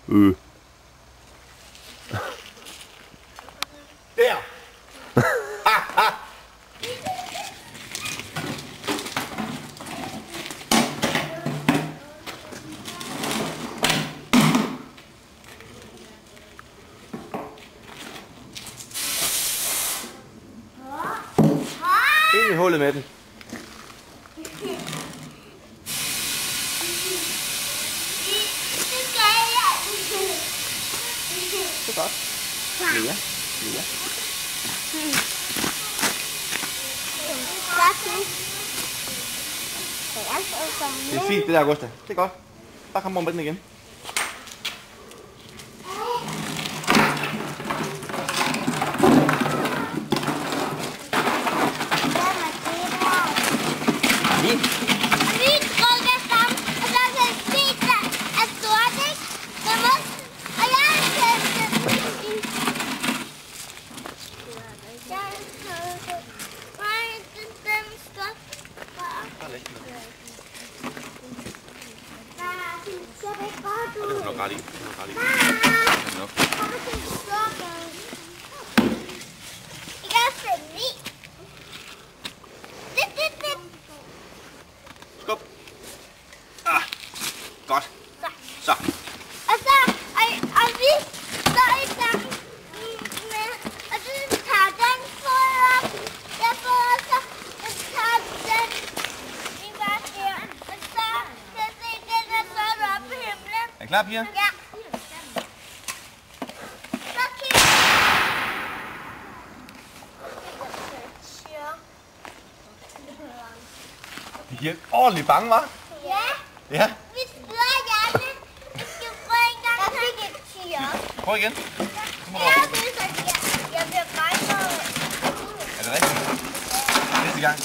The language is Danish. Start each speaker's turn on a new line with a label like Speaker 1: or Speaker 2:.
Speaker 1: Der! Ind i hullet med den. Det er godt. Mere. Mere. Det er fint, det der, Augusta. Det er godt. Bare kom med den igen. Det er nok ret i. Skub. Ah, godt. Så.
Speaker 2: Og så, og vi står i gang med, og du tager den fod op, jeg får også, og tager den i hvert der, og så kan jeg se den, der står oppe på himlen.
Speaker 1: Er I klar, piger?
Speaker 2: Ja. Så kig.
Speaker 1: I er ordentligt bange, hva'?
Speaker 2: Ja.
Speaker 1: Ja.
Speaker 2: Vi spørger Janne. Vi skal prøve en gang. Jeg fik et tiger.
Speaker 1: Prøv igen.
Speaker 2: Jeg synes, at jeg bliver bange.
Speaker 1: Er det rigtigt? Næste gang.